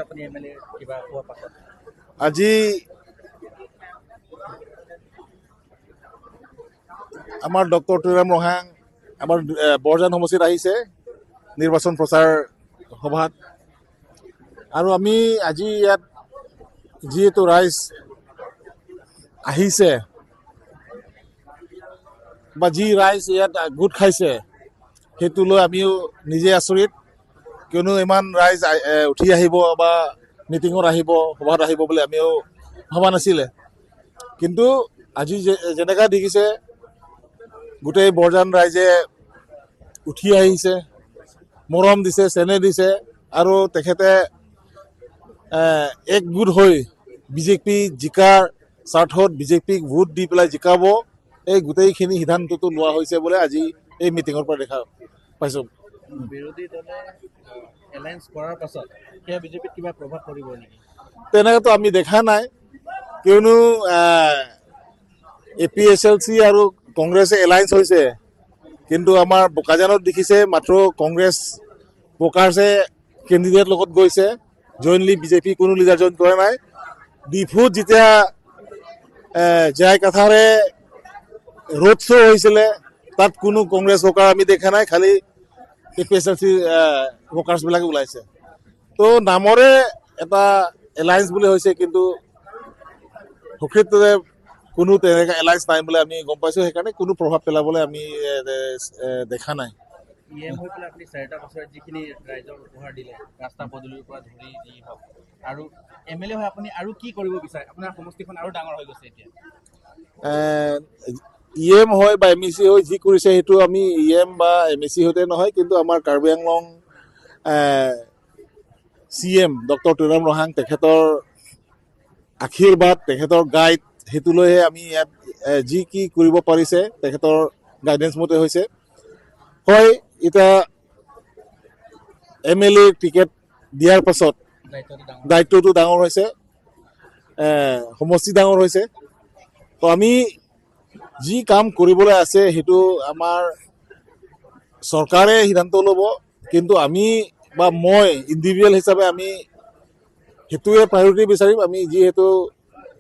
আপুনি এমএলএ কিবা কোৱা পাছত আজি আমাৰ ডক্টৰ তুৰাম ৰহাং আমাৰ বৰজান সমষ্টিত আহিছে নিৰ্বাচন প্ৰচাৰ সভাত আৰু আমি আজি ইয়াত যিহেতু ৰাইজ আহিছে বা যি ৰাইজ ইয়াত গোট খাইছে সেইটো লৈ আমিও নিজে আচৰিত কিয়নো ইমান ৰাইজ উঠি আহিব বা মিটিঙত আহিব সভাত আহিব বুলি আমিও ভবা নাছিলে কিন্তু আজি যেনেকৈ দেখিছে গোটেই বৰজান ৰাইজে উঠি আহিছে মৰম দিছে চেনেহ দিছে আৰু তেখেতে একগোট হৈ বিজেপি জিকাৰ স্বাৰ্থত বিজেপিক ভোট দি পেলাই জিকাব এই গোটেইখিনি সিদ্ধান্তটো লোৱা হৈছে বোলে আজি এই মিটিঙৰ পৰা দেখা পাইছোঁ বিৰোধী দলে এলায়েন্স কৰাৰ পাছত সেয়া বিজেপিত কিবা প্ৰভাৱ পৰিব নেকি তেনেকৈতো আমি দেখা নাই কিয়নো APSLC আৰু কংগ্ৰেছে এলায়েন্স হৈছে কিন্তু আমাৰ বোকাজানত দেখিছে মাত্ৰ কংগ্ৰেছ প্ৰকাশে কেণ্ডিডেট লগত গৈছে জইনলি বিজেপি কোনো লিডাৰ জইন কৰা নাই ডিফুত যেতিয়া জয় কথাৰে ৰোড শ্ব' হৈছিলে তাত কোনো কংগ্ৰেছ ৱৰ্কাৰ আমি দেখা নাই খালি APSLC ৱৰ্কাৰ্ছবিলাকে ওলাইছে তো নামৰে এটা এলায়েন্স বুলি হৈছে কিন্তু প্ৰকৃততে কোনো তেনেকৈ এলায়েন্স নাই বুলি আমি গম পাইছোঁ সেইকাৰণে কোনো প্ৰভাৱ পেলাবলৈ আমি দেখা নাই EM হৈ পেলাই আপুনি 4টা বছৰত যিখিনি ৰাইজৰ উপহাৰ দিলে ৰাস্তা পদূলিৰ পৰা ধৰি যি হওক আৰু MLA হৈ আপুনি আৰু কি কৰিব বিচাৰে আপোনাৰ সমষ্টিখন আৰু ডাঙৰ হৈ গৈছে এতিয়া EM হয় বা MEC হয় যি কৰিছে সেইটো আমি EM বা MEC হতে নহয় কিন্তু আমাৰ কাৰ্বি আংলং CM ডক্টৰ তুৰাম ৰহাং তেখেতৰ আশীৰ্বাদ তেখেতৰ গাইড সেইটো লৈহে আমি ইয়াত যি কি কৰিব পাৰিছে তেখেতৰ গাইডেন্স মতে হৈছে হয় এতিয়া MLA টিকেট দিয়াৰ পাছত দায়িত্বটো ডাঙৰ হৈছে সমষ্টি ডাঙৰ হৈছে তো আমি যি কাম কৰিবলৈ আছে সেইটো আমাৰ চৰকাৰে সিদ্ধান্ত ল'ব কিন্তু আমি বা মই ইণ্ডিভিজুৱেল হিচাপে আমি সেইটোৱে প্ৰায়ৰিটি বিচাৰিম আমি যিহেতু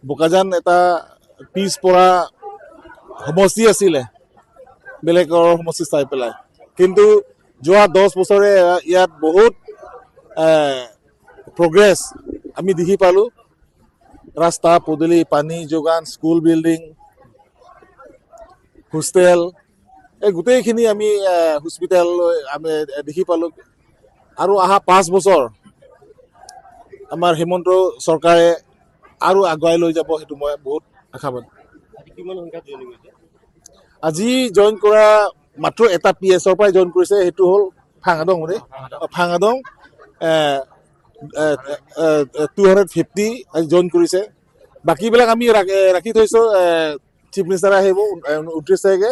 বোকাজান এটা পিছপৰা সমষ্টি আছিলে বেলেগৰ সমষ্টি চাই পেলাই কিন্তু যোৱা 10 বছৰে ইয়াত বহুত প্ৰগ্ৰেছ আমি দেখি পালোঁ ৰাস্তা পদূলি পানী যোগান স্কুল বিল্ডিং হোষ্টেল এই গোটেইখিনি আমি হস্পিটেল আমি দেখি পালোঁ আৰু অহা 5 বছৰ আমাৰ হিমন্ত চৰকাৰে আৰু আগুৱাই লৈ যাব সেইটো মই বহুত আশাবাদী আজি জইন কৰা মাত্ৰ এটা PS-ৰ পৰাই জইন কৰিছে সেইটো হ'ল ফাঙাদং ফাঙাদং 250 আজি জইন কৰিছে বাকীবিলাক আমি ৰাখি থৈছোঁ চিফ মিনিষ্টাৰ আহিব 29 তাৰিখে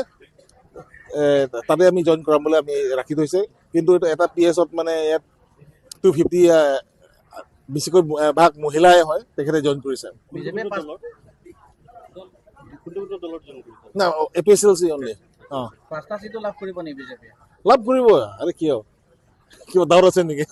তাতে আমি জইন কৰাম বুলি আমি ৰাখি থৈছে কিন্তু এটা PS-ত মানে ইয়াত 250 বেছিকৈ ভাগ মহিলাই হয় তেখেতে জইন কৰিছে না APSLC অনলি পাঁচটা সিটো লাভ কৰিব নি বিজেপি লাভ কৰিব আৰে কিয় দাউৰ আছে নেকি